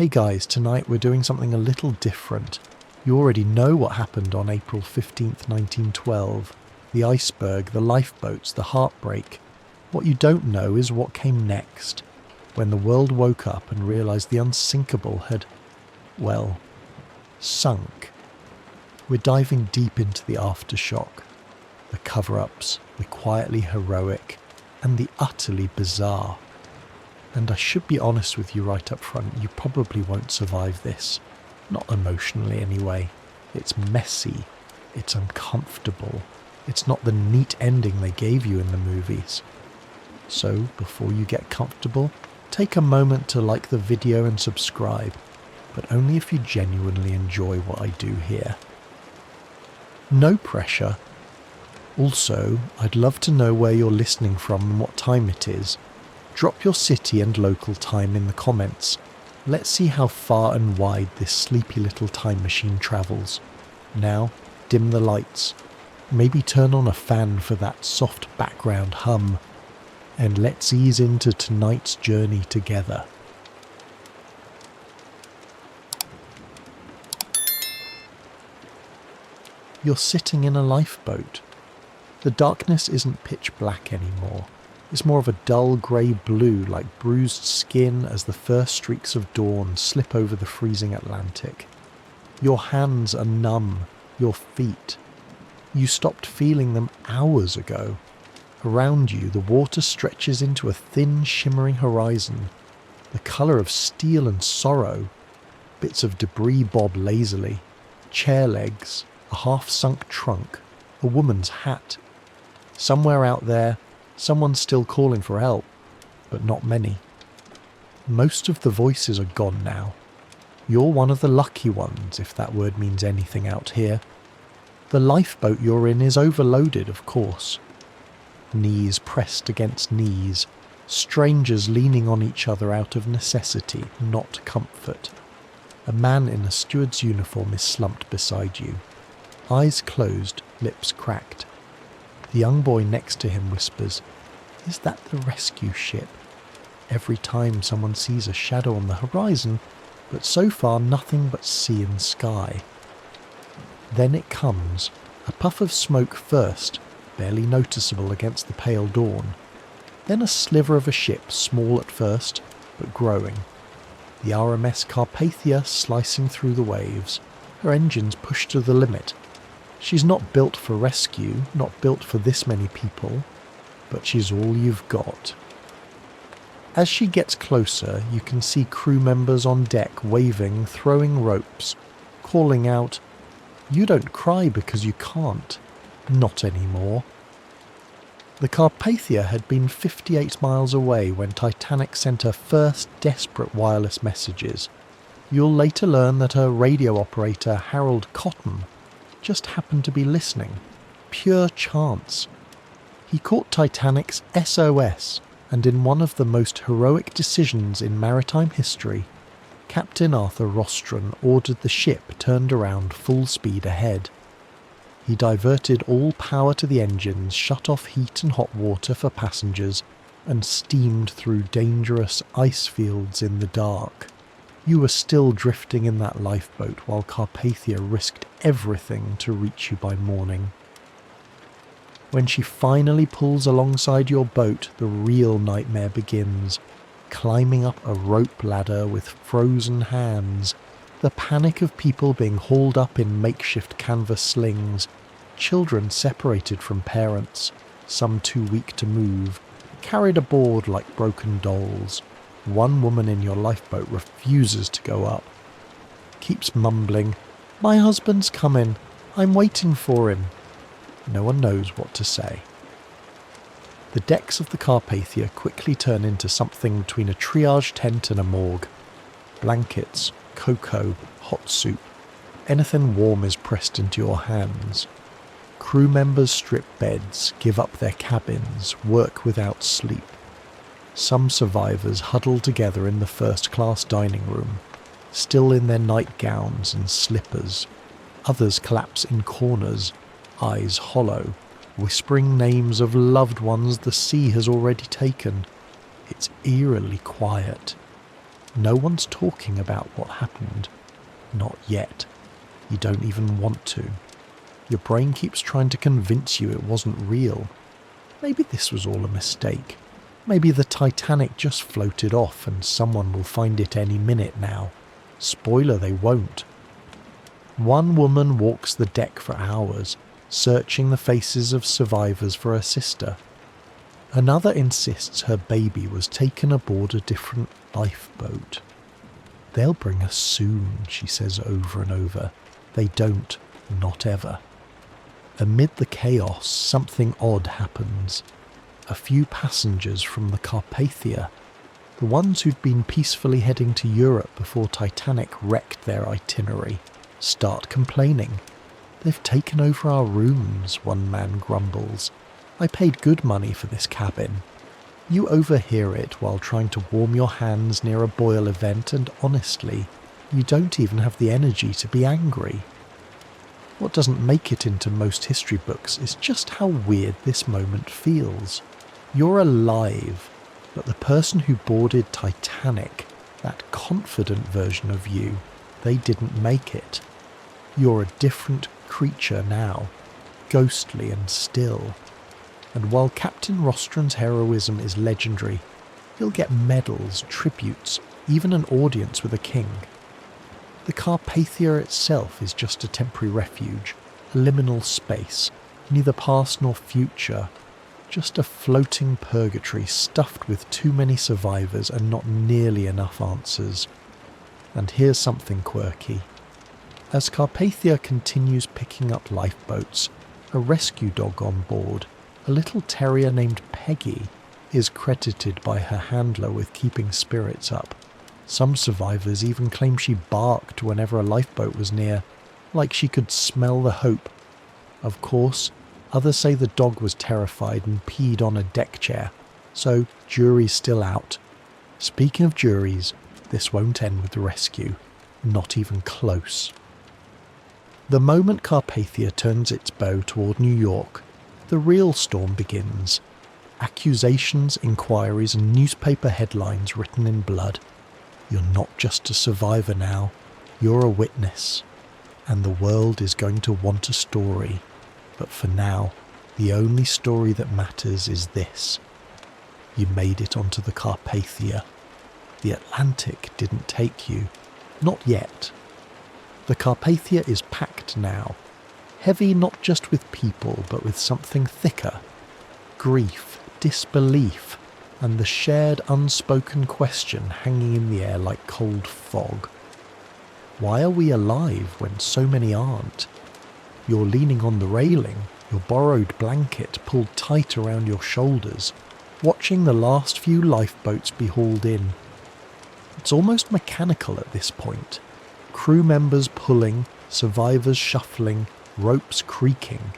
Hey guys, tonight we're doing something a little different. You already know what happened on April 15th, 1912. The iceberg, the lifeboats, the heartbreak. What you don't know is what came next, when the world woke up and realised the unsinkable had, well, sunk. We're diving deep into the aftershock, the cover-ups, the quietly heroic, and the utterly bizarre. And I should be honest with you right up front, you probably won't survive this. Not emotionally anyway. It's messy. It's uncomfortable. It's not the neat ending they gave you in the movies. So, before you get comfortable, take a moment to like the video and subscribe, but only if you genuinely enjoy what I do here. No pressure. Also, I'd love to know where you're listening from and what time it is. Drop your city and local time in the comments. Let's see how far and wide this sleepy little time machine travels. Now, dim the lights. Maybe turn on a fan for that soft background hum. And let's ease into tonight's journey together. You're sitting in a lifeboat. The darkness isn't pitch black anymore. It's more of a dull grey blue, like bruised skin as the first streaks of dawn slip over the freezing Atlantic. Your hands are numb, your feet. You stopped feeling them hours ago. Around you, the water stretches into a thin, shimmering horizon, the colour of steel and sorrow. Bits of debris bob lazily, chair legs, a half-sunk trunk, a woman's hat. Somewhere out there, someone's still calling for help, but not many. Most of the voices are gone now. You're one of the lucky ones, if that word means anything out here. The lifeboat you're in is overloaded, of course. Knees pressed against knees, strangers leaning on each other out of necessity, not comfort. A man in a steward's uniform is slumped beside you. Eyes closed, lips cracked. The young boy next to him whispers, "Is that the rescue ship?" Every time someone sees a shadow on the horizon, but so far nothing but sea and sky. Then it comes, a puff of smoke first, barely noticeable against the pale dawn. Then a sliver of a ship, small at first, but growing. The RMS Carpathia slicing through the waves, her engines pushed to the limit. She's not built for rescue, not built for this many people, but she's all you've got. As she gets closer, you can see crew members on deck waving, throwing ropes, calling out, "You don't cry because you can't. Not anymore." The Carpathia had been 58 miles away when Titanic sent her first desperate wireless messages. You'll later learn that her radio operator, Harold Cotton, just happened to be listening. Pure chance. He caught Titanic's SOS, and in one of the most heroic decisions in maritime history, Captain Arthur Rostron ordered the ship turned around full speed ahead. He diverted all power to the engines, shut off heat and hot water for passengers, and steamed through dangerous ice fields in the dark. You were still drifting in that lifeboat while Carpathia risked everything to reach you by morning. When she finally pulls alongside your boat, the real nightmare begins. Climbing up a rope ladder with frozen hands, the panic of people being hauled up in makeshift canvas slings, children separated from parents, some too weak to move, carried aboard like broken dolls. One woman in your lifeboat refuses to go up. Keeps mumbling, "My husband's coming. I'm waiting for him." No one knows what to say. The decks of the Carpathia quickly turn into something between a triage tent and a morgue. Blankets, cocoa, hot soup. Anything warm is pressed into your hands. Crew members strip beds, give up their cabins, work without sleep. Some survivors huddle together in the first-class dining room, still in their nightgowns and slippers. Others collapse in corners, eyes hollow, whispering names of loved ones the sea has already taken. It's eerily quiet. No one's talking about what happened. Not yet. You don't even want to. Your brain keeps trying to convince you it wasn't real. Maybe this was all a mistake. Maybe the Titanic just floated off and someone will find it any minute now. Spoiler, they won't. One woman walks the deck for hours, searching the faces of survivors for her sister. Another insists her baby was taken aboard a different lifeboat. They'll bring us soon, she says over and over. They don't, not ever. Amid the chaos, something odd happens. A few passengers from the Carpathia, the ones who'd been peacefully heading to Europe before Titanic wrecked their itinerary, start complaining. They've taken over our rooms, one man grumbles. I paid good money for this cabin. You overhear it while trying to warm your hands near a boil event, and honestly, you don't even have the energy to be angry. What doesn't make it into most history books is just how weird this moment feels. You're alive, but the person who boarded Titanic, that confident version of you, they didn't make it. You're a different creature now, ghostly and still. And while Captain Rostron's heroism is legendary, he'll get medals, tributes, even an audience with a king. The Carpathia itself is just a temporary refuge, a liminal space, neither past nor future, just a floating purgatory stuffed with too many survivors and not nearly enough answers. And here's something quirky. As Carpathia continues picking up lifeboats, a rescue dog on board, a little terrier named Peggy, is credited by her handler with keeping spirits up. Some survivors even claim she barked whenever a lifeboat was near, like she could smell the hope. Of course, others say the dog was terrified and peed on a deck chair, so jury's still out. Speaking of juries, this won't end with the rescue. Not even close. The moment Carpathia turns its bow toward New York, the real storm begins. Accusations, inquiries, and newspaper headlines written in blood. You're not just a survivor now, you're a witness. And the world is going to want a story. But for now, the only story that matters is this. You made it onto the Carpathia. The Atlantic didn't take you. Not yet. The Carpathia is packed now. Heavy not just with people, but with something thicker. Grief, disbelief, and the shared unspoken question hanging in the air like cold fog. Why are we alive when so many aren't? You're leaning on the railing, your borrowed blanket pulled tight around your shoulders, watching the last few lifeboats be hauled in. It's almost mechanical at this point. Crew members pulling, survivors shuffling, ropes creaking.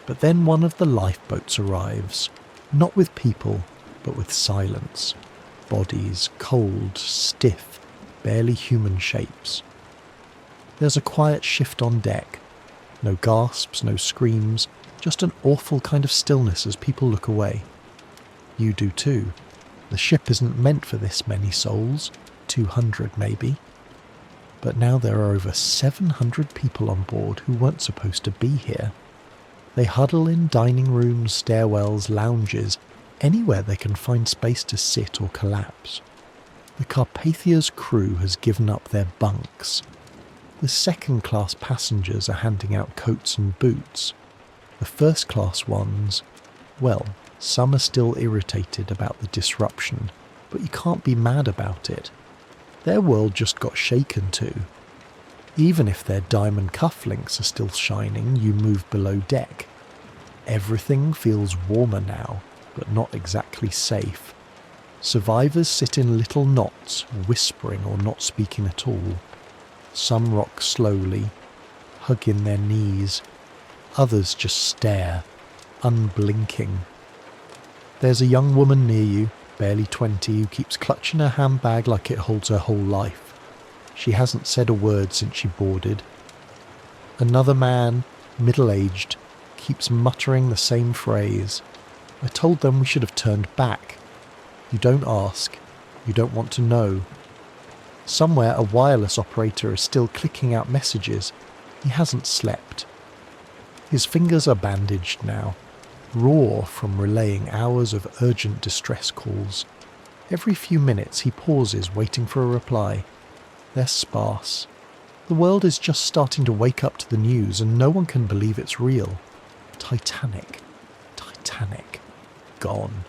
But then one of the lifeboats arrives, not with people, but with silence. Bodies, cold, stiff, barely human shapes. There's a quiet shift on deck. No gasps, no screams, just an awful kind of stillness as people look away. You do too. The ship isn't meant for this many souls, 200 maybe. But now there are over 700 people on board who weren't supposed to be here. They huddle in dining rooms, stairwells, lounges, anywhere they can find space to sit or collapse. The Carpathia's crew has given up their bunks. The second-class passengers are handing out coats and boots. The first-class ones, well, some are still irritated about the disruption, but you can't be mad about it. Their world just got shaken too. Even if their diamond cufflinks are still shining, you move below deck. Everything feels warmer now, but not exactly safe. Survivors sit in little knots, whispering or not speaking at all. Some rock slowly, hug in their knees. Others just stare, unblinking. There's a young woman near you, barely 20, who keeps clutching her handbag like it holds her whole life. She hasn't said a word since she boarded. Another man, middle-aged, keeps muttering the same phrase. I told them we should have turned back. You don't ask. You don't want to know. Somewhere a wireless operator is still clicking out messages. He hasn't slept. His fingers are bandaged now, raw from relaying hours of urgent distress calls. Every few minutes he pauses, waiting for a reply. They're sparse. The world is just starting to wake up to the news and no one can believe it's real. Titanic. Titanic. Gone.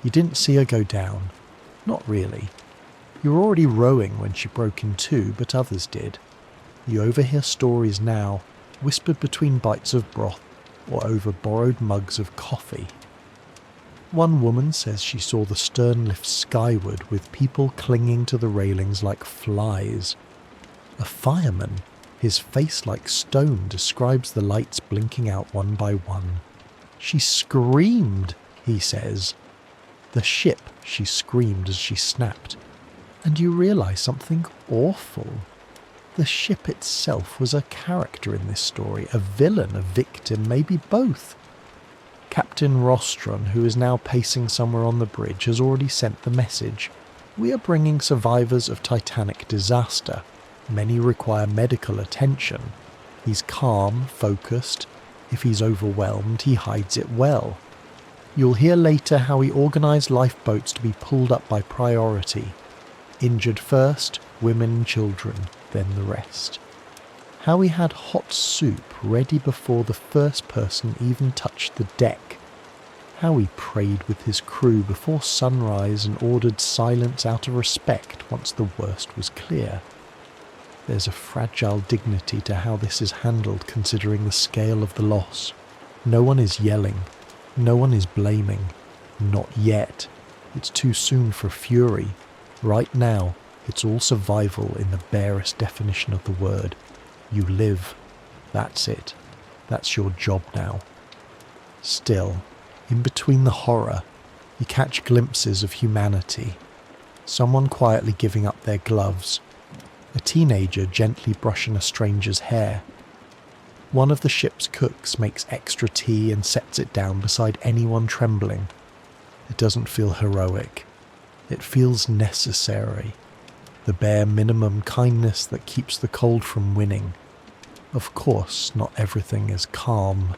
You didn't see her go down. Not really. You were already rowing when she broke in two, but others did. You overhear stories now, whispered between bites of broth or over borrowed mugs of coffee. One woman says she saw the stern lift skyward with people clinging to the railings like flies. A fireman, his face like stone, describes the lights blinking out one by one. She screamed, he says. The ship, she screamed as she snapped. And you realise something awful. The ship itself was a character in this story, a villain, a victim, maybe both. Captain Rostron, who is now pacing somewhere on the bridge, has already sent the message. We are bringing survivors of Titanic disaster. Many require medical attention. He's calm, focused. If he's overwhelmed, he hides it well. You'll hear later how he organised lifeboats to be pulled up by priority. Injured first, women and children, then the rest. How he had hot soup ready before the first person even touched the deck. How he prayed with his crew before sunrise and ordered silence out of respect once the worst was clear. There's a fragile dignity to how this is handled considering the scale of the loss. No one is yelling. No one is blaming. Not yet. It's too soon for fury. Right now, it's all survival in the barest definition of the word. You live. That's it. That's your job now. Still, in between the horror, you catch glimpses of humanity. Someone quietly giving up their gloves. A teenager gently brushing a stranger's hair. One of the ship's cooks makes extra tea and sets it down beside anyone trembling. It doesn't feel heroic. It feels necessary. The bare minimum kindness that keeps the cold from winning. Of course, not everything is calm.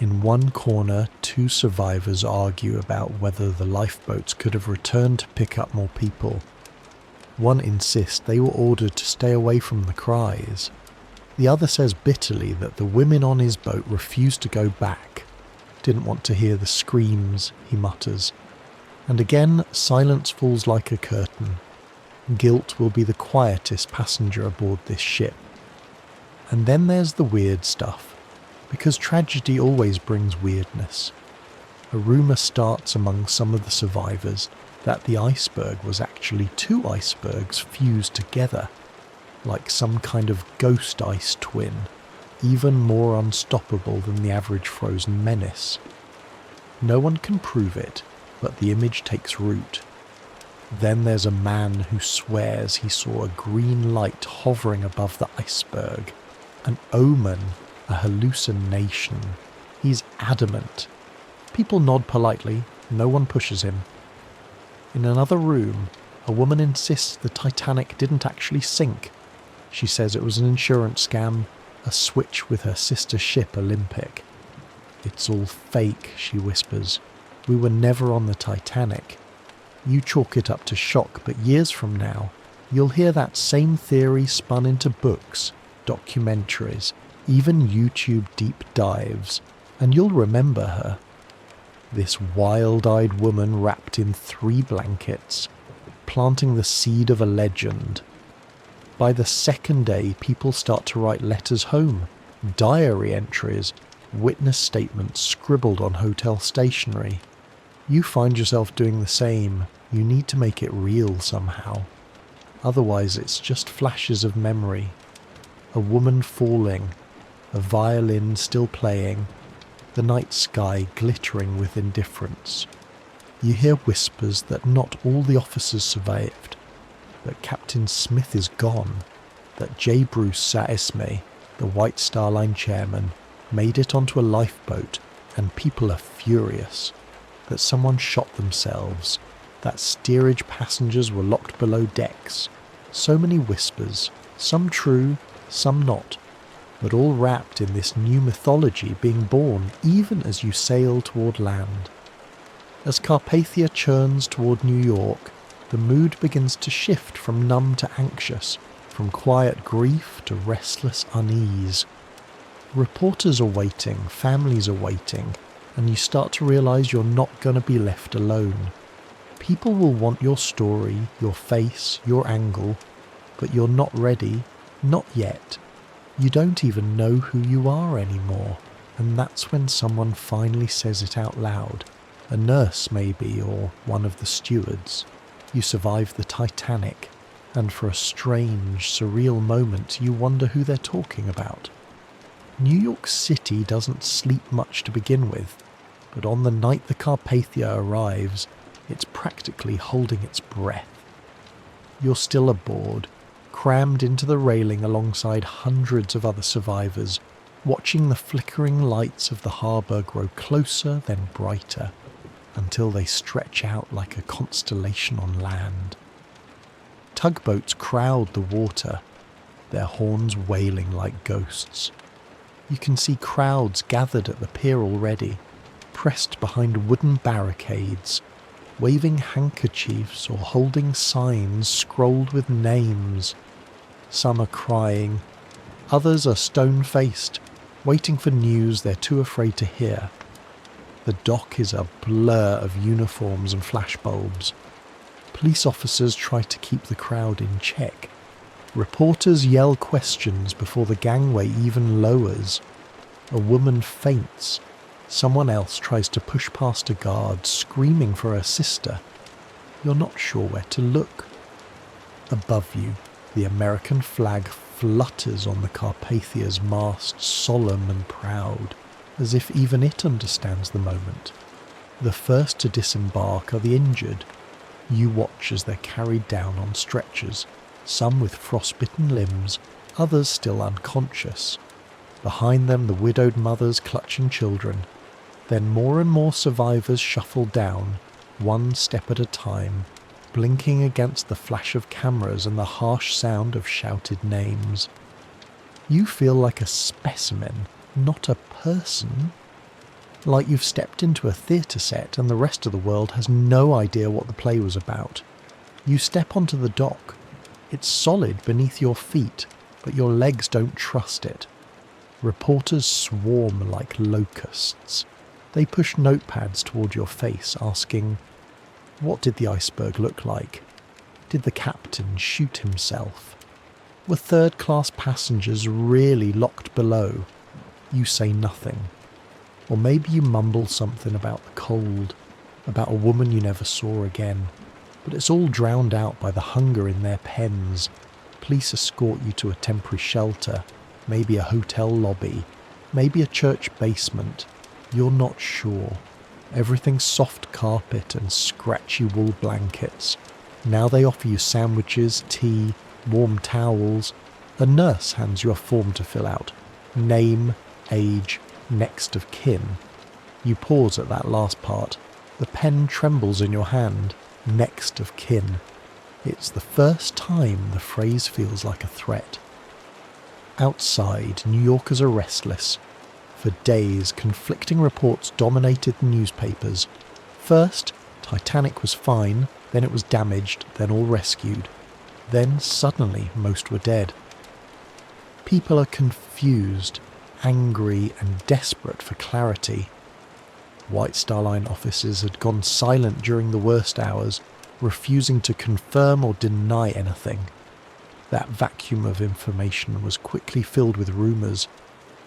In one corner, two survivors argue about whether the lifeboats could have returned to pick up more people. One insists they were ordered to stay away from the cries. The other says bitterly that the women on his boat refused to go back. Didn't want to hear the screams, he mutters. And again, silence falls like a curtain. Guilt will be the quietest passenger aboard this ship. And then there's the weird stuff, because tragedy always brings weirdness. A rumour starts among some of the survivors that the iceberg was actually two icebergs fused together, like some kind of ghost ice twin, even more unstoppable than the average frozen menace. No one can prove it, but the image takes root. Then there's a man who swears he saw a green light hovering above the iceberg. An omen, a hallucination. He's adamant. People nod politely, no one pushes him. In another room, a woman insists the Titanic didn't actually sink. She says it was an insurance scam, a switch with her sister ship Olympic. It's all fake, she whispers. We were never on the Titanic. You chalk it up to shock, but years from now, you'll hear that same theory spun into books, documentaries, even YouTube deep dives, and you'll remember her. This wild-eyed woman wrapped in 3 blankets, planting the seed of a legend. By the second day, people start to write letters home, diary entries, witness statements scribbled on hotel stationery. You find yourself doing the same. You need to make it real somehow. Otherwise it's just flashes of memory. A woman falling, a violin still playing, the night sky glittering with indifference. You hear whispers that not all the officers survived, that Captain Smith is gone, that J. Bruce Saisme, the White Star Line chairman, made it onto a lifeboat, and people are furious, that someone shot themselves, that steerage passengers were locked below decks. So many whispers, some true, some not, but all wrapped in this new mythology being born even as you sail toward land. As Carpathia churns toward New York, the mood begins to shift from numb to anxious, from quiet grief to restless unease. Reporters are waiting, families are waiting, and you start to realise you're not going to be left alone. People will want your story, your face, your angle, but you're not ready, not yet. You don't even know who you are anymore, and that's when someone finally says it out loud. A nurse maybe, or one of the stewards. You survive the Titanic, and for a strange, surreal moment you wonder who they're talking about. New York City doesn't sleep much to begin with, but on the night the Carpathia arrives, it's practically holding its breath. You're still aboard, crammed into the railing alongside hundreds of other survivors, watching the flickering lights of the harbour grow closer then brighter, until they stretch out like a constellation on land. Tugboats crowd the water, their horns wailing like ghosts. You can see crowds gathered at the pier already, pressed behind wooden barricades, waving handkerchiefs or holding signs scrolled with names. Some are crying, others are stone-faced, waiting for news they're too afraid to hear. The dock is a blur of uniforms and flashbulbs. Police officers try to keep the crowd in check. Reporters yell questions before the gangway even lowers. A woman faints. Someone else tries to push past a guard, screaming for her sister. You're not sure where to look. Above you, the American flag flutters on the Carpathia's mast, solemn and proud, as if even it understands the moment. The first to disembark are the injured. You watch as they're carried down on stretchers, some with frostbitten limbs, others still unconscious. Behind them the widowed mothers clutching children. Then more and more survivors shuffle down, one step at a time, blinking against the flash of cameras and the harsh sound of shouted names. You feel like a specimen, not a person. Like you've stepped into a theatre set and the rest of the world has no idea what the play was about. You step onto the dock. It's solid beneath your feet, but your legs don't trust it. Reporters swarm like locusts. They push notepads toward your face, asking, what did the iceberg look like? Did the captain shoot himself? Were third-class passengers really locked below? You say nothing. Or maybe you mumble something about the cold, about a woman you never saw again. But it's all drowned out by the hunger in their pens. Police escort you to a temporary shelter, maybe a hotel lobby, maybe a church basement. You're not sure. Everything's soft carpet and scratchy wool blankets. Now they offer you sandwiches, tea, warm towels. A nurse hands you a form to fill out. Name, age, next of kin. You pause at that last part. The pen trembles in your hand. Next of kin. It's the first time the phrase feels like a threat. Outside, New Yorkers are restless. For days, conflicting reports dominated the newspapers. First, Titanic was fine, then it was damaged, then all rescued. Then, suddenly, most were dead. People are confused, angry and desperate for clarity. White Star Line officers had gone silent during the worst hours, refusing to confirm or deny anything. That vacuum of information was quickly filled with rumours.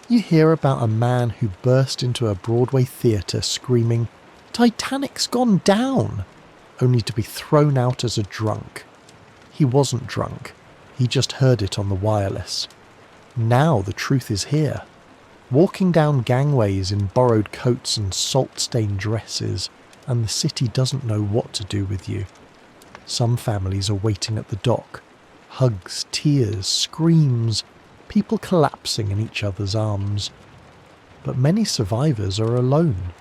You hear about a man who burst into a Broadway theatre screaming, "Titanic's gone down!" only to be thrown out as a drunk. He wasn't drunk, he just heard it on the wireless. Now the truth is here. Walking down gangways in borrowed coats and salt-stained dresses, and the city doesn't know what to do with you. Some families are waiting at the dock. Hugs, tears, screams, people collapsing in each other's arms. But many survivors are alone.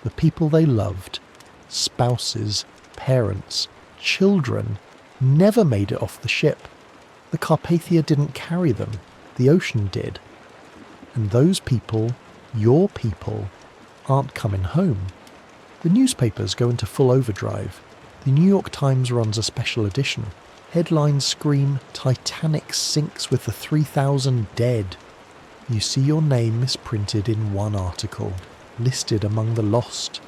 The people they loved, spouses, parents, children, never made it off the ship. The Carpathia didn't carry them, the ocean did. And those people, your people, aren't coming home. The newspapers go into full overdrive. The New York Times runs a special edition. Headlines scream, "Titanic sinks with the 3,000 dead." You see your name misprinted in one article, listed among the lost.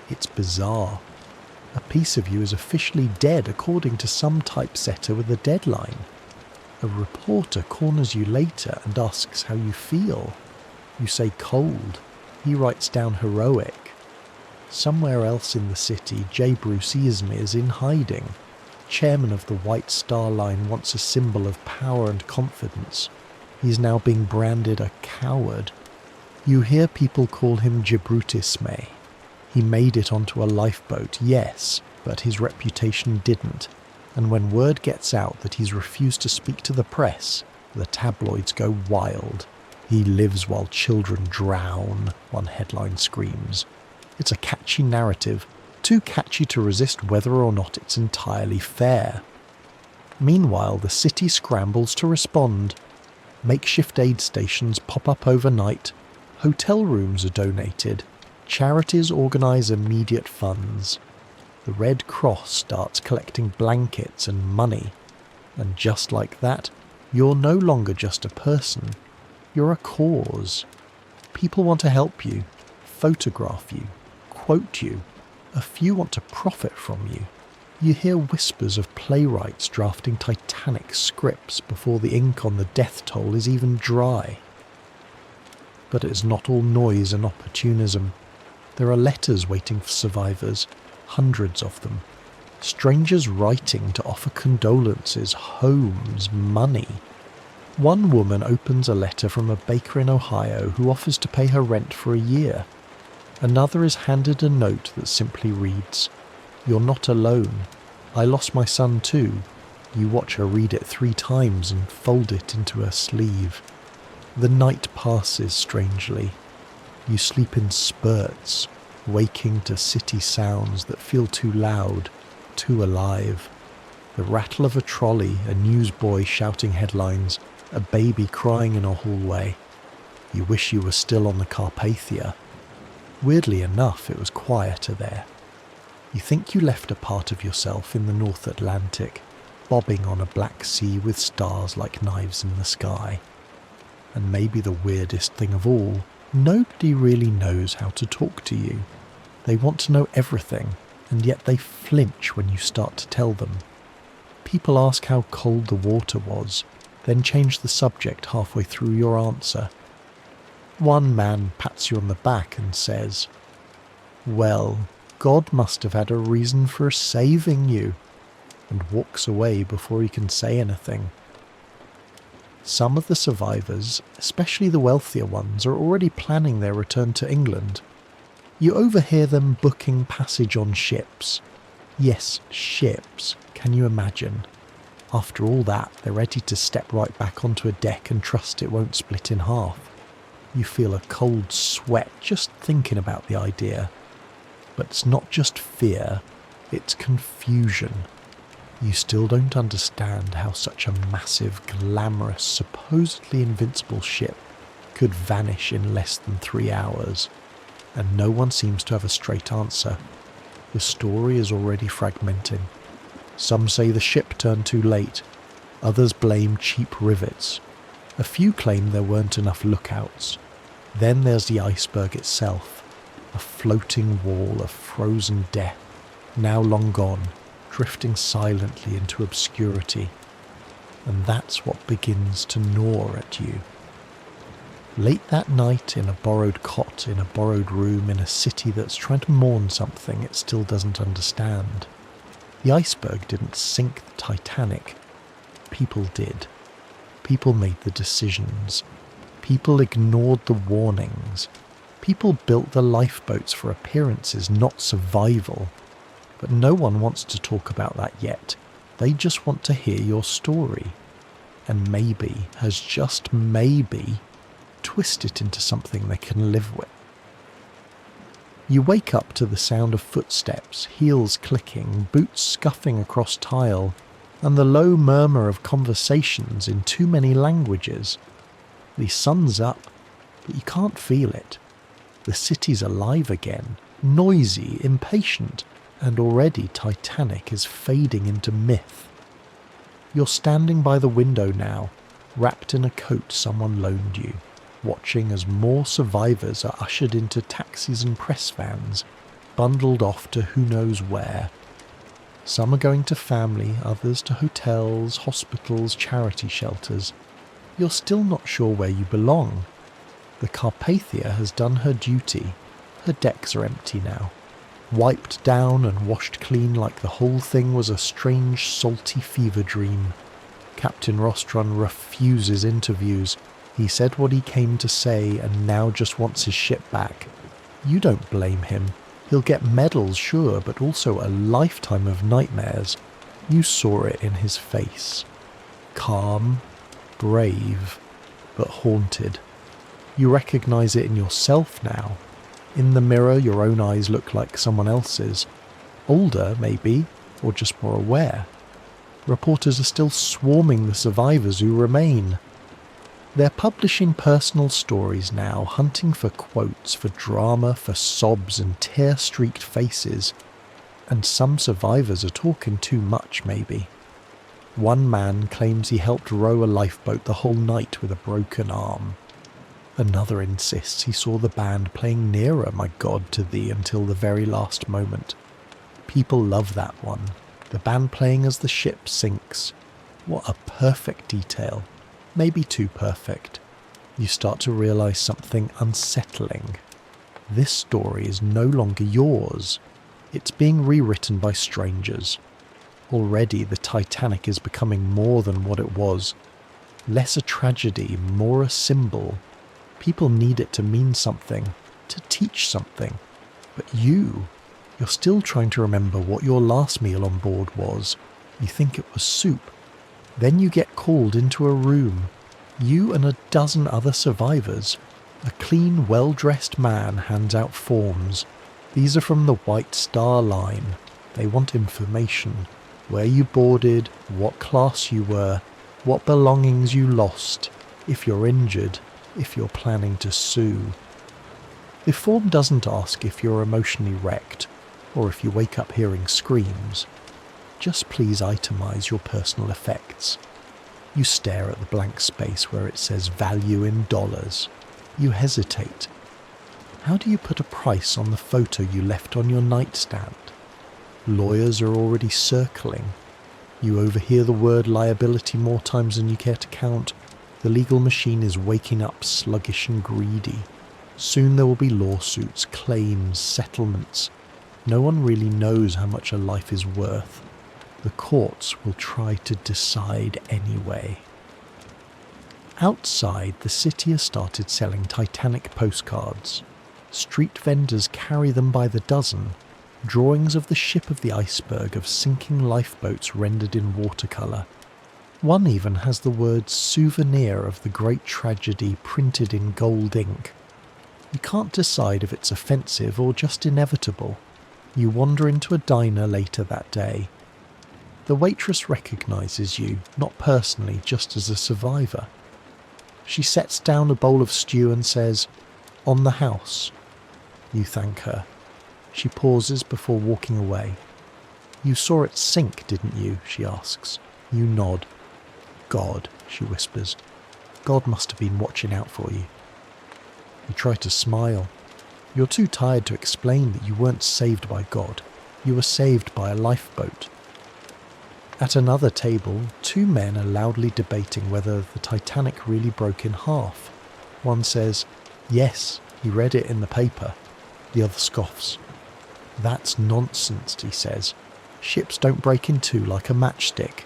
It's bizarre. A piece of you is officially dead according to some typesetter with a deadline. A reporter corners you later and asks how you feel. You say cold. He writes down heroic. Somewhere else in the city, J. Bruce Easme is in hiding. Chairman of the White Star Line, once a symbol of power and confidence. He's now being branded a coward. You hear people call him Jabrutisme. He made it onto a lifeboat, yes, but his reputation didn't. And when word gets out that he's refused to speak to the press, the tabloids go wild. "He lives while children drown," one headline screams. It's a catchy narrative, too catchy to resist whether or not it's entirely fair. Meanwhile, the city scrambles to respond. Makeshift aid stations pop up overnight. Hotel rooms are donated. Charities organise immediate funds. The Red Cross starts collecting blankets and money. And just like that, you're no longer just a person. You're a cause. People want to help you, photograph you, quote you. A few want to profit from you. You hear whispers of playwrights drafting Titanic scripts before the ink on the death toll is even dry. But it's not all noise and opportunism. There are letters waiting for survivors, hundreds of them. Strangers writing to offer condolences, homes, money. One woman opens a letter from a baker in Ohio who offers to pay her rent for a year. Another is handed a note that simply reads, "You're not alone. I lost my son too." You watch her read it 3 times and fold it into her sleeve. The night passes strangely. You sleep in spurts, waking to city sounds that feel too loud, too alive. The rattle of a trolley, a newsboy shouting headlines, a baby crying in a hallway. You wish you were still on the Carpathia. Weirdly enough, it was quieter there. You think you left a part of yourself in the North Atlantic, bobbing on a black sea with stars like knives in the sky. And maybe the weirdest thing of all, nobody really knows how to talk to you. They want to know everything, and yet they flinch when you start to tell them. People ask how cold the water was, then change the subject halfway through your answer. One man pats you on the back and says, "Well, God must have had a reason for saving you," and walks away before he can say anything. Some of the survivors, especially the wealthier ones, are already planning their return to England. You overhear them booking passage on ships. Yes, ships. Can you imagine? After all that, they're ready to step right back onto a deck and trust it won't split in half. You feel a cold sweat just thinking about the idea. But it's not just fear, it's confusion. You still don't understand how such a massive, glamorous, supposedly invincible ship could vanish in less than 3 hours. And no one seems to have a straight answer. The story is already fragmenting. Some say the ship turned too late. Others blame cheap rivets. A few claim there weren't enough lookouts. Then there's the iceberg itself, a floating wall of frozen death, now long gone, drifting silently into obscurity. And that's what begins to gnaw at you. Late that night, in a borrowed cot, in a borrowed room, in a city that's trying to mourn something it still doesn't understand. The iceberg didn't sink the Titanic. People did. People made the decisions. People ignored the warnings. People built the lifeboats for appearances, not survival. But no one wants to talk about that yet. They just want to hear your story. And maybe, has just maybe, twist it into something they can live with. You wake up to the sound of footsteps, heels clicking, boots scuffing across tile, and the low murmur of conversations in too many languages. The sun's up, but you can't feel it. The city's alive again, noisy, impatient, and already Titanic is fading into myth. You're standing by the window now, wrapped in a coat someone loaned you, watching as more survivors are ushered into taxis and press vans, bundled off to who knows where. Some are going to family, others to hotels, hospitals, charity shelters. You're still not sure where you belong. The Carpathia has done her duty. Her decks are empty now, wiped down and washed clean like the whole thing was a strange, salty fever dream. Captain Rostron refuses interviews. He said what he came to say and now just wants his ship back. You don't blame him. He'll get medals, sure, but also a lifetime of nightmares. You saw it in his face. Calm, brave, but haunted. You recognize it in yourself now. In the mirror, your own eyes look like someone else's. Older, maybe, or just more aware. Reporters are still swarming the survivors who remain. They're publishing personal stories now, hunting for quotes, for drama, for sobs and tear-streaked faces. And some survivors are talking too much, maybe. One man claims he helped row a lifeboat the whole night with a broken arm. Another insists he saw the band playing Nearer, My God, to Thee until the very last moment. People love that one. The band playing as the ship sinks. What a perfect detail. Maybe too perfect. You start to realise something unsettling. This story is no longer yours. It's being rewritten by strangers. Already the Titanic is becoming more than what it was. Less a tragedy, more a symbol. People need it to mean something, to teach something. But you're still trying to remember what your last meal on board was. You think it was soup. Then you get called into a room. You and a dozen other survivors. A clean, well-dressed man hands out forms. These are from the White Star Line. They want information. Where you boarded, what class you were, what belongings you lost, if you're injured, if you're planning to sue. The form doesn't ask if you're emotionally wrecked, or if you wake up hearing screams. Just please itemize your personal effects. You stare at the blank space where it says value in dollars. You hesitate. How do you put a price on the photo you left on your nightstand? Lawyers are already circling. You overhear the word liability more times than you care to count. The legal machine is waking up sluggish and greedy. Soon there will be lawsuits, claims, settlements. No one really knows how much a life is worth. The courts will try to decide anyway. Outside, the city has started selling Titanic postcards. Street vendors carry them by the dozen. Drawings of the ship of the iceberg of sinking lifeboats rendered in watercolour. One even has the words souvenir of the great tragedy printed in gold ink. You can't decide if it's offensive or just inevitable. You wander into a diner later that day. The waitress recognises you, not personally, just as a survivor. She sets down a bowl of stew and says, "On the house." You thank her. She pauses before walking away. "You saw it sink, didn't you?" she asks. You nod. "God," she whispers. "God must have been watching out for you." You try to smile. You're too tired to explain that you weren't saved by God. You were saved by a lifeboat. At another table, two men are loudly debating whether the Titanic really broke in half. One says, "Yes, he read it in the paper." The other scoffs. "That's nonsense," he says. "Ships don't break in two like a matchstick."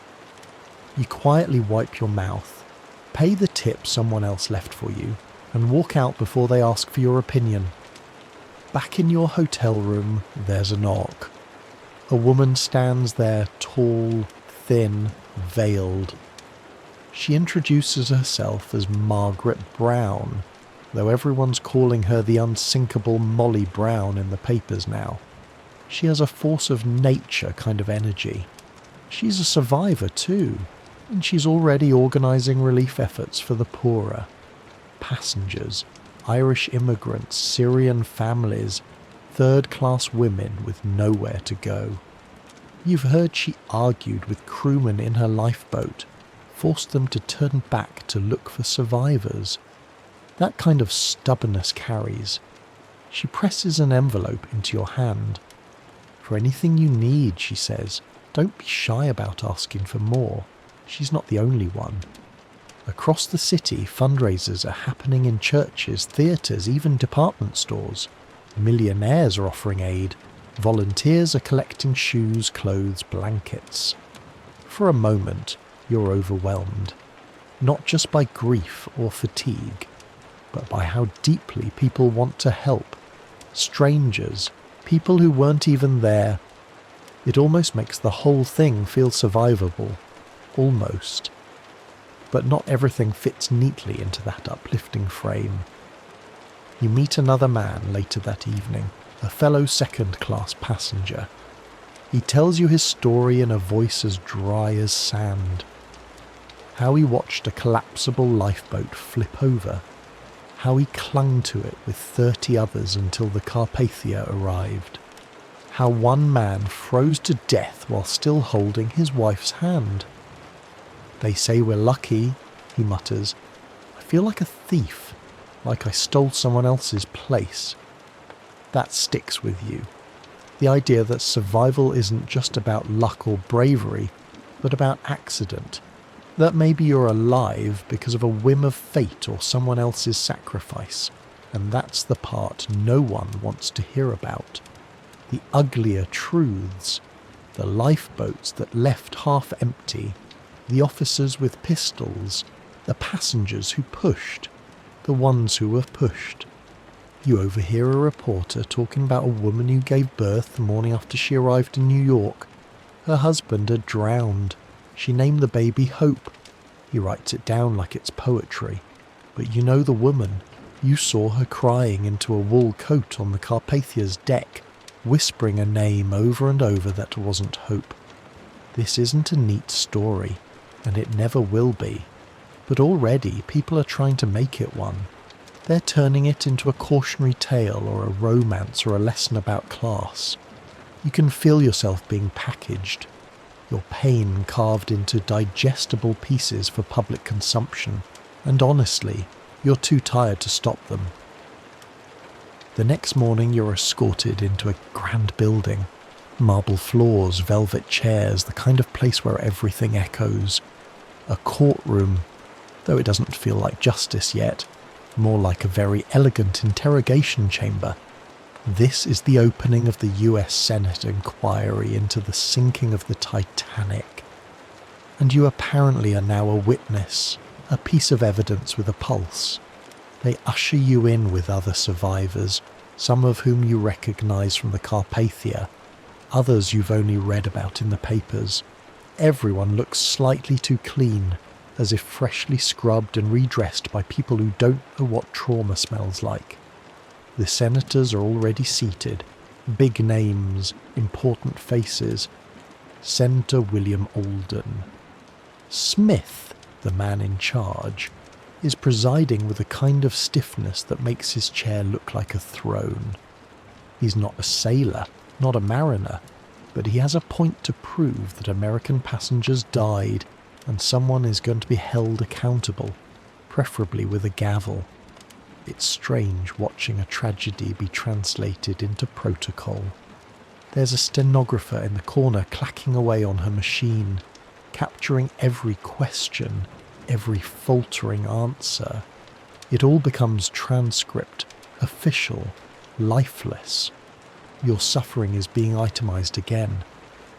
You quietly wipe your mouth, pay the tip someone else left for you, and walk out before they ask for your opinion. Back in your hotel room, there's a knock. A woman stands there, tall, thin, veiled. She introduces herself as Margaret Brown. though everyone's calling her the unsinkable Molly Brown in the papers now. She has a force of nature kind of energy. She's a survivor too, and she's already organising relief efforts for the poorer. Passengers, Irish immigrants, Syrian families, third-class women with nowhere to go. You've heard she argued with crewmen in her lifeboat, forced them to turn back to look for survivors. That kind of stubbornness carries. She presses an envelope into your hand. For anything you need, she says, don't be shy about asking for more. She's not the only one. Across the city, fundraisers are happening in churches, theatres, even department stores. Millionaires are offering aid. Volunteers are collecting shoes, clothes, blankets. For a moment, you're overwhelmed. Not just by grief or fatigue, but by how deeply people want to help. Strangers, people who weren't even there. It almost makes the whole thing feel survivable. Almost. But not everything fits neatly into that uplifting frame. You meet another man later that evening, a fellow second-class passenger. He tells you his story in a voice as dry as sand. How he watched a collapsible lifeboat flip over. How he clung to it with 30 others until the Carpathia arrived. How one man froze to death while still holding his wife's hand. They say we're lucky, he mutters. I feel like a thief, like I stole someone else's place. That sticks with you. The idea that survival isn't just about luck or bravery, but about accident. That maybe you're alive because of a whim of fate or someone else's sacrifice. And that's the part no one wants to hear about. The uglier truths. The lifeboats that left half empty. The officers with pistols, the passengers who pushed, the ones who were pushed. You overhear a reporter talking about a woman who gave birth the morning after she arrived in New York. Her husband had drowned. She named the baby Hope. He writes it down like it's poetry. But you know the woman. You saw her crying into a wool coat on the Carpathia's deck, whispering a name over and over that wasn't Hope. This isn't a neat story. And it never will be. But already people are trying to make it one. They're turning it into a cautionary tale or a romance or a lesson about class. You can feel yourself being packaged, your pain carved into digestible pieces for public consumption, and honestly, you're too tired to stop them. The next morning you're escorted into a grand building. Marble floors, velvet chairs, the kind of place where everything echoes. A courtroom, though it doesn't feel like justice yet, more like a very elegant interrogation chamber. This is the opening of the US Senate inquiry into the sinking of the Titanic. And you apparently are now a witness, a piece of evidence with a pulse. They usher you in with other survivors, some of whom you recognise from the Carpathia, others you've only read about in the papers. Everyone looks slightly too clean, as if freshly scrubbed and redressed by people who don't know what trauma smells like. The senators are already seated, big names, important faces. Senator William Alden. Smith, the man in charge, is presiding with a kind of stiffness that makes his chair look like a throne. He's not a sailor, not a mariner, but he has a point to prove that American passengers died and someone is going to be held accountable, preferably with a gavel. It's strange watching a tragedy be translated into protocol. There's a stenographer in the corner clacking away on her machine, capturing every question, every faltering answer. It all becomes transcript, official, lifeless. Your suffering is being itemised again.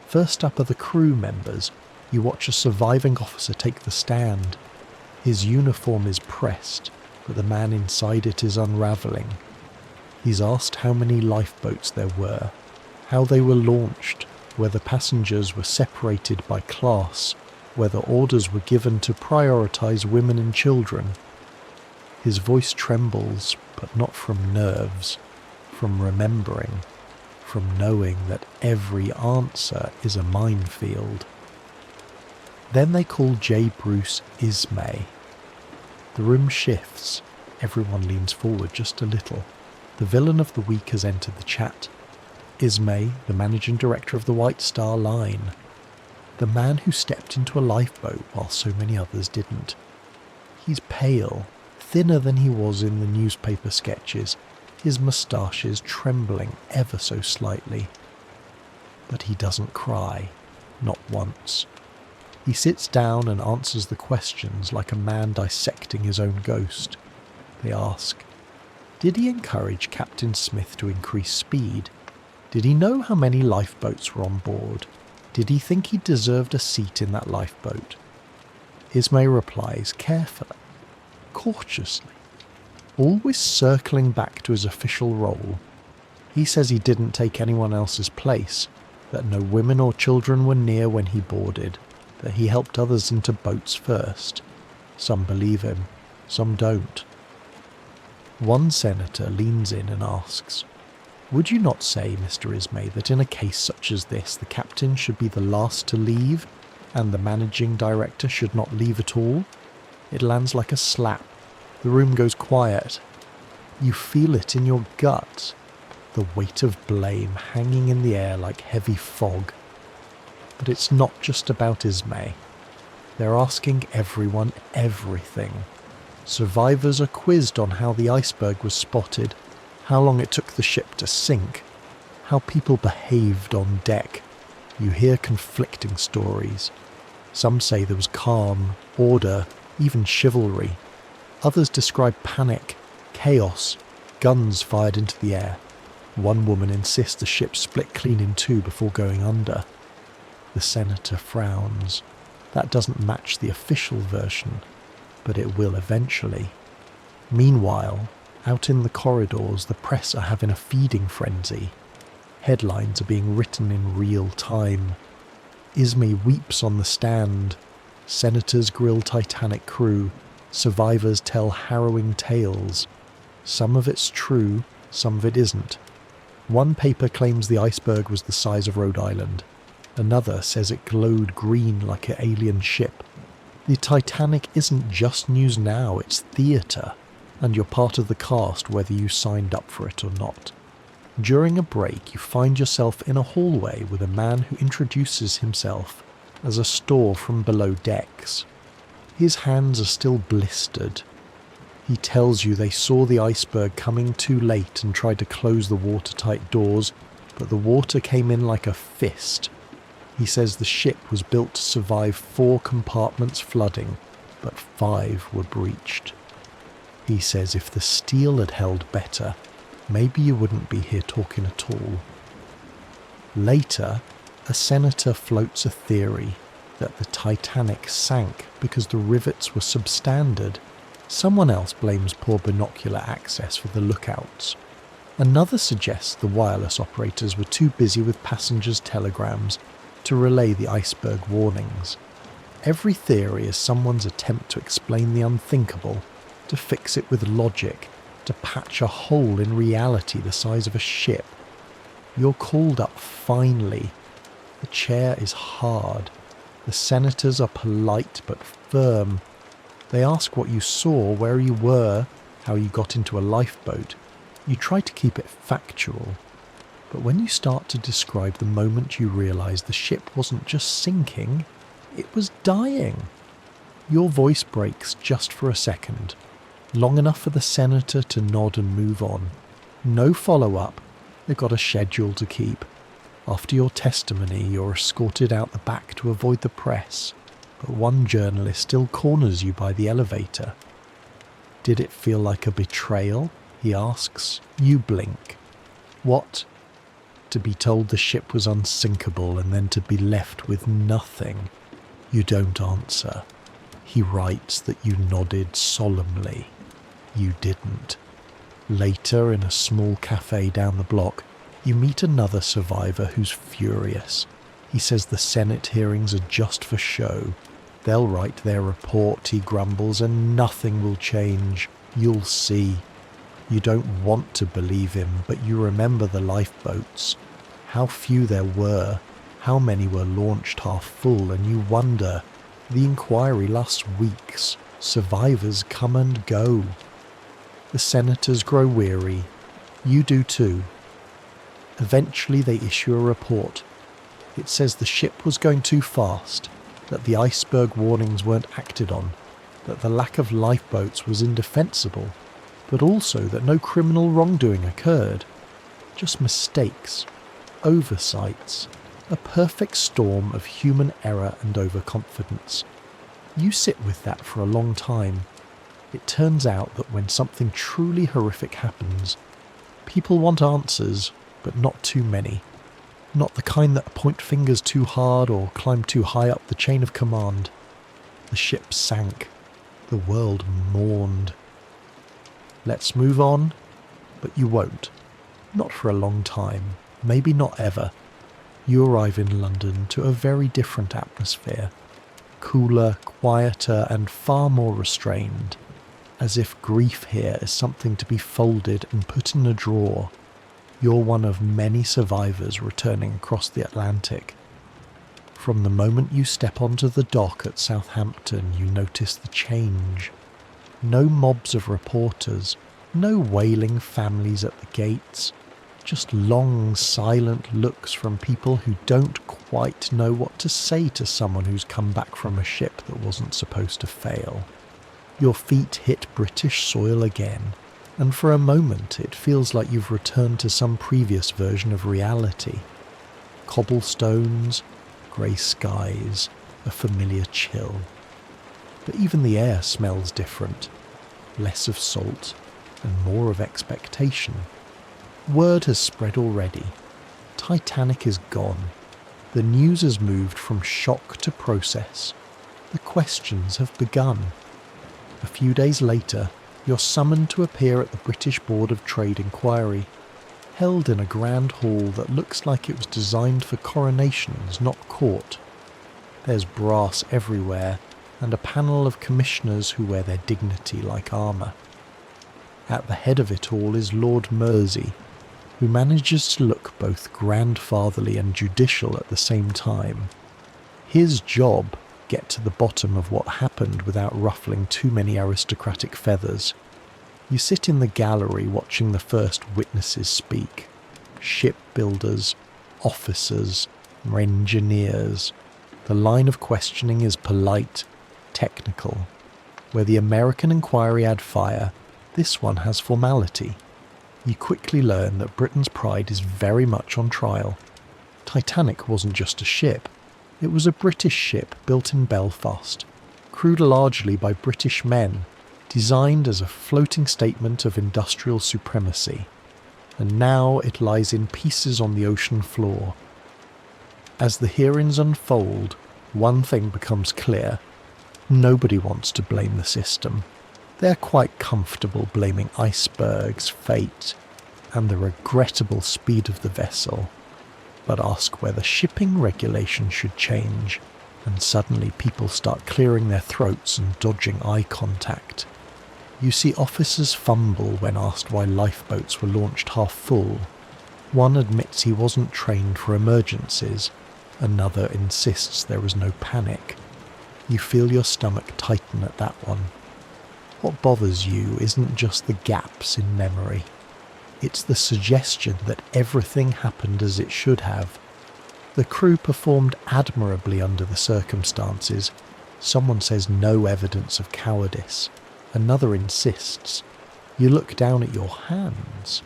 First up are the crew members. You watch a surviving officer take the stand. His uniform is pressed, but the man inside it is unravelling. He's asked how many lifeboats there were, how they were launched, whether passengers were separated by class, whether orders were given to prioritise women and children. His voice trembles, but not from nerves, from remembering, from knowing that every answer is a minefield. Then they call J. Bruce Ismay. The room shifts. Everyone leans forward just a little. The villain of the week has entered the chat. Ismay, the managing director of the White Star Line. The man who stepped into a lifeboat while so many others didn't. He's pale, thinner than he was in the newspaper sketches, his moustaches trembling ever so slightly. But he doesn't cry, not once. He sits down and answers the questions like a man dissecting his own ghost. They ask, did he encourage Captain Smith to increase speed? Did he know how many lifeboats were on board? Did he think he deserved a seat in that lifeboat? Ismay replies carefully, cautiously, always circling back to his official role. He says he didn't take anyone else's place, that no women or children were near when he boarded, that he helped others into boats first. Some believe him, some don't. One senator leans in and asks, would you not say, Mr. Ismay, that in a case such as this, the captain should be the last to leave, and the managing director should not leave at all? It lands like a slap. The room goes quiet. You feel it in your gut, the weight of blame hanging in the air like heavy fog. But it's not just about Ismay. They're asking everyone everything. Survivors are quizzed on how the iceberg was spotted, how long it took the ship to sink, how people behaved on deck. You hear conflicting stories. Some say there was calm, order, even chivalry. Others describe panic, chaos, guns fired into the air. One woman insists the ship split clean in two before going under. The senator frowns. That doesn't match the official version, but it will eventually. Meanwhile, out in the corridors, the press are having a feeding frenzy. Headlines are being written in real time. Ismay weeps on the stand. Senators grill Titanic crew. Survivors tell harrowing tales. Some of it's true, some of it isn't. One paper claims the iceberg was the size of Rhode Island. Another says it glowed green like an alien ship. The Titanic isn't just news now, it's theatre, and you're part of the cast whether you signed up for it or not. During a break, you find yourself in a hallway with a man who introduces himself as a store from below decks. His hands are still blistered. He tells you they saw the iceberg coming too late and tried to close the watertight doors, but the water came in like a fist. He says the ship was built to survive 4 compartments flooding, but 5 were breached. He says if the steel had held better, maybe you wouldn't be here talking at all. Later, a senator floats a theory that the Titanic sank because the rivets were substandard. Someone else blames poor binocular access for the lookouts. Another suggests the wireless operators were too busy with passengers' telegrams to relay the iceberg warnings. Every theory is someone's attempt to explain the unthinkable, to fix it with logic, to patch a hole in reality the size of a ship. You're called up finally. The chair is hard. The senators are polite but firm. They ask what you saw, where you were, how you got into a lifeboat. You try to keep it factual. But when you start to describe the moment you realise the ship wasn't just sinking, it was dying. Your voice breaks just for a second, long enough for the senator to nod and move on. No follow-up. They've got a schedule to keep. After your testimony, you're escorted out the back to avoid the press, but one journalist still corners you by the elevator. Did it feel like a betrayal? He asks. You blink. What? To be told the ship was unsinkable and then to be left with nothing. You don't answer. He writes that you nodded solemnly. You didn't. Later, in a small cafe down the block, you meet another survivor who's furious. He says the Senate hearings are just for show. They'll write their report, he grumbles, and nothing will change. You'll see. You don't want to believe him, but you remember the lifeboats. How few there were, how many were launched half full, and you wonder. The inquiry lasts weeks. Survivors come and go. The senators grow weary. You do too. Eventually they issue a report. It says the ship was going too fast, that the iceberg warnings weren't acted on, that the lack of lifeboats was indefensible, but also that no criminal wrongdoing occurred. Just mistakes, oversights, a perfect storm of human error and overconfidence. You sit with that for a long time. It turns out that when something truly horrific happens, people want answers, but not too many. Not the kind that point fingers too hard or climb too high up the chain of command. The ship sank. The world mourned. Let's move on, but you won't. Not for a long time, maybe not ever. You arrive in London to a very different atmosphere. Cooler, quieter, and far more restrained. As if grief here is something to be folded and put in a drawer. You're one of many survivors returning across the Atlantic. From the moment you step onto the dock at Southampton, you notice the change. No mobs of reporters, no wailing families at the gates, just long, silent looks from people who don't quite know what to say to someone who's come back from a ship that wasn't supposed to fail. Your feet hit British soil again, and for a moment it feels like you've returned to some previous version of reality. Cobblestones, grey skies, a familiar chill. But even the air smells different. Less of salt and more of expectation. Word has spread already. Titanic is gone. The news has moved from shock to process. The questions have begun. A few days later, you're summoned to appear at the British Board of Trade Inquiry, held in a grand hall that looks like it was designed for coronations, not court. There's brass everywhere, and a panel of commissioners who wear their dignity like armour. At the head of it all is Lord Mersey, who manages to look both grandfatherly and judicial at the same time. His job, get to the bottom of what happened without ruffling too many aristocratic feathers. You sit in the gallery watching the first witnesses speak. Shipbuilders, officers, engineers. The line of questioning is polite, technical. Where the American inquiry had fire, this one has formality. You quickly learn that Britain's pride is very much on trial. Titanic wasn't just a ship. It was a British ship built in Belfast, crewed largely by British men, designed as a floating statement of industrial supremacy. And now it lies in pieces on the ocean floor. As the hearings unfold, one thing becomes clear. Nobody wants to blame the system. They're quite comfortable blaming icebergs, fate, and the regrettable speed of the vessel. But ask whether shipping regulations should change, and suddenly people start clearing their throats and dodging eye contact. You see officers fumble when asked why lifeboats were launched half full. One admits he wasn't trained for emergencies. Another insists there was no panic. You feel your stomach tighten at that one. What bothers you isn't just the gaps in memory. It's the suggestion that everything happened as it should have. The crew performed admirably under the circumstances. Someone says no evidence of cowardice. Another insists. You look down at your hands.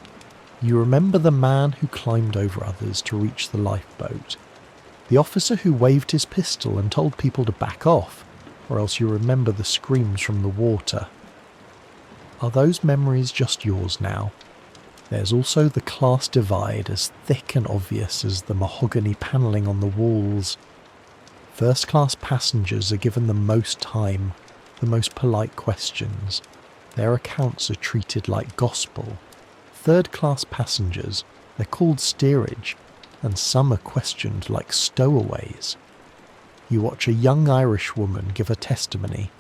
You remember the man who climbed over others to reach the lifeboat. The officer who waved his pistol and told people to back off, or else you remember the screams from the water. Are those memories just yours now? There's also the class divide as thick and obvious as the mahogany panelling on the walls. First-class passengers are given the most time, the most polite questions. Their accounts are treated like gospel. Third-class passengers, they're called steerage, and some are questioned like stowaways. You watch a young Irish woman give a testimony,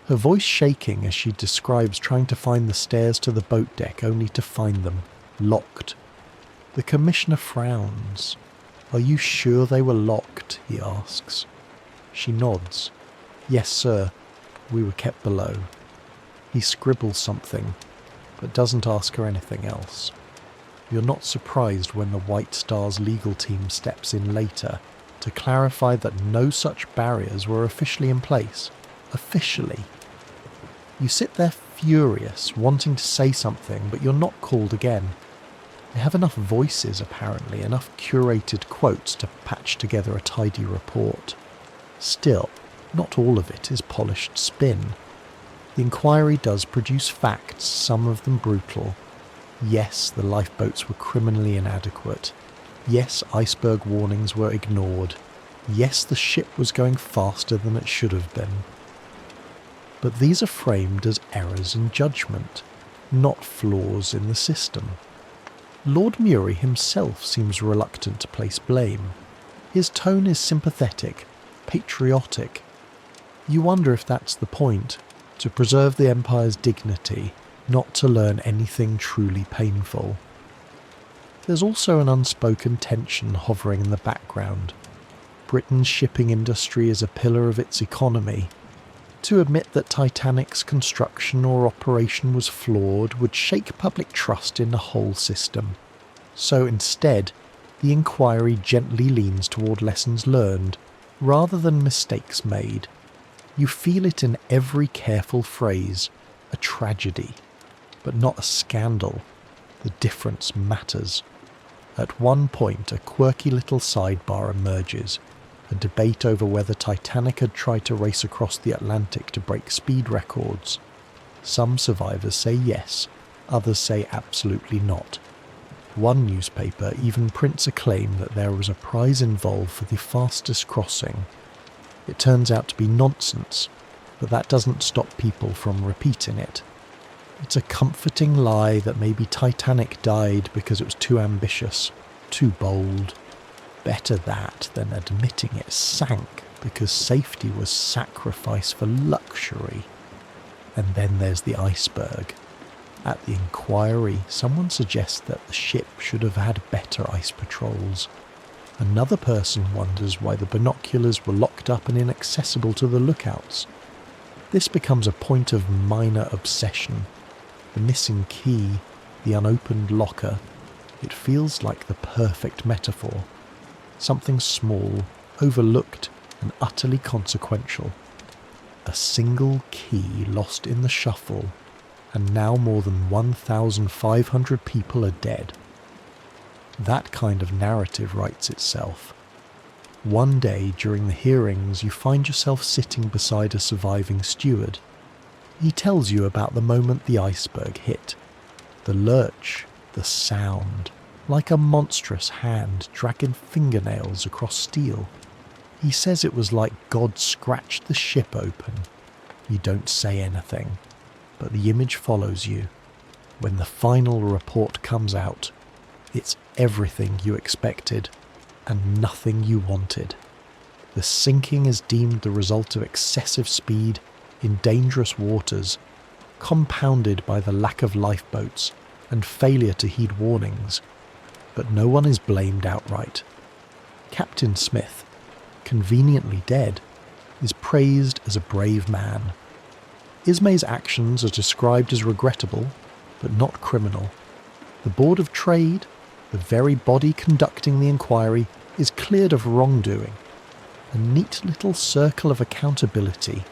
her voice shaking as she describes trying to find the stairs to the boat deck only to find them locked. The commissioner frowns. "Are you sure they were locked?" he asks. She nods. "Yes, sir. We were kept below." He scribbles something, but doesn't ask her anything else. You're not surprised when the White Star's legal team steps in later to clarify that no such barriers were officially in place. Officially. You sit there furious, wanting to say something, but you're not called again. They have enough voices, apparently, enough curated quotes to patch together a tidy report. Still, not all of it is polished spin. The inquiry does produce facts, some of them brutal. Yes, the lifeboats were criminally inadequate. Yes, iceberg warnings were ignored. Yes, the ship was going faster than it should have been. But these are framed as errors in judgment, not flaws in the system. Lord Murie himself seems reluctant to place blame. His tone is sympathetic, patriotic. You wonder if that's the point, to preserve the Empire's dignity, not to learn anything truly painful. There's also an unspoken tension hovering in the background. Britain's shipping industry is a pillar of its economy. To admit that Titanic's construction or operation was flawed would shake public trust in the whole system. So instead, the inquiry gently leans toward lessons learned, rather than mistakes made. You feel it in every careful phrase, a tragedy, but not a scandal. The difference matters. At one point, a quirky little sidebar emerges, a debate over whether Titanic had tried to race across the Atlantic to break speed records. Some survivors say yes, others say absolutely not. One newspaper even prints a claim that there was a prize involved for the fastest crossing. It turns out to be nonsense, but that doesn't stop people from repeating it. It's a comforting lie that maybe Titanic died because it was too ambitious, too bold. Better that than admitting it sank because safety was sacrificed for luxury. And then there's the iceberg. At the inquiry, someone suggests that the ship should have had better ice patrols. Another person wonders why the binoculars were locked up and inaccessible to the lookouts. This becomes a point of minor obsession. The missing key, the unopened locker, it feels like the perfect metaphor. Something small, overlooked, and utterly consequential. A single key lost in the shuffle, and now more than 1,500 people are dead. That kind of narrative writes itself. One day during the hearings, you find yourself sitting beside a surviving steward. He tells you about the moment the iceberg hit. The lurch, the sound, like a monstrous hand dragging fingernails across steel. He says it was like God scratched the ship open. You don't say anything, but the image follows you. When the final report comes out, it's everything you expected and nothing you wanted. The sinking is deemed the result of excessive speed in dangerous waters, compounded by the lack of lifeboats and failure to heed warnings. But no one is blamed outright. Captain Smith, conveniently dead, is praised as a brave man. Ismay's actions are described as regrettable, but not criminal. The Board of Trade, the very body conducting the inquiry, is cleared of wrongdoing. A neat little circle of accountability.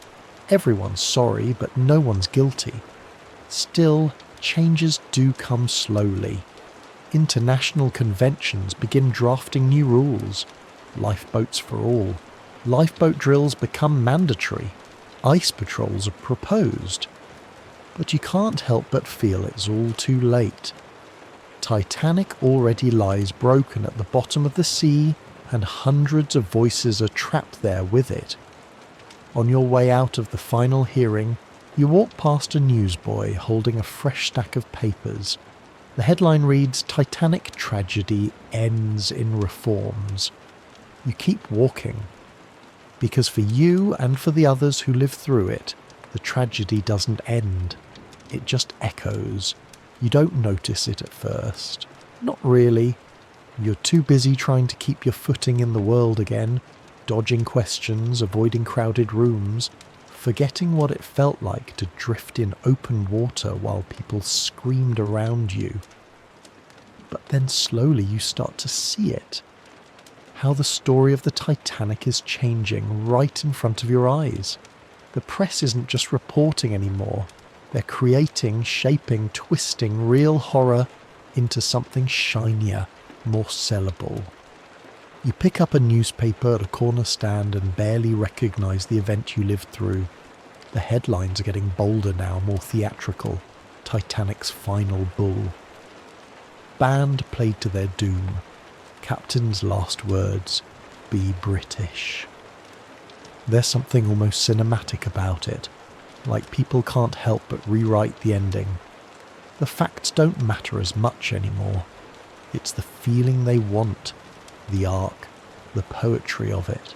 Everyone's sorry, but no one's guilty. Still, changes do come slowly. International conventions begin drafting new rules. Lifeboats for all. Lifeboat drills become mandatory. Ice patrols are proposed. But you can't help but feel it's all too late. Titanic already lies broken at the bottom of the sea, and hundreds of voices are trapped there with it. On your way out of the final hearing, you walk past a newsboy holding a fresh stack of papers. The headline reads, "Titanic tragedy ends in reforms." You keep walking. Because for you and for the others who live through it, the tragedy doesn't end. It just echoes. You don't notice it at first. Not really. You're too busy trying to keep your footing in the world again, dodging questions, avoiding crowded rooms, forgetting what it felt like to drift in open water while people screamed around you. But then slowly you start to see it. How the story of the Titanic is changing right in front of your eyes. The press isn't just reporting anymore. They're creating, shaping, twisting real horror into something shinier, more sellable. You pick up a newspaper at a corner stand and barely recognise the event you lived through. The headlines are getting bolder now, more theatrical. Titanic's final bull. Band played to their doom. Captain's last words, "Be British." There's something almost cinematic about it, like people can't help but rewrite the ending. The facts don't matter as much anymore. It's the feeling they want, the arc, the poetry of it.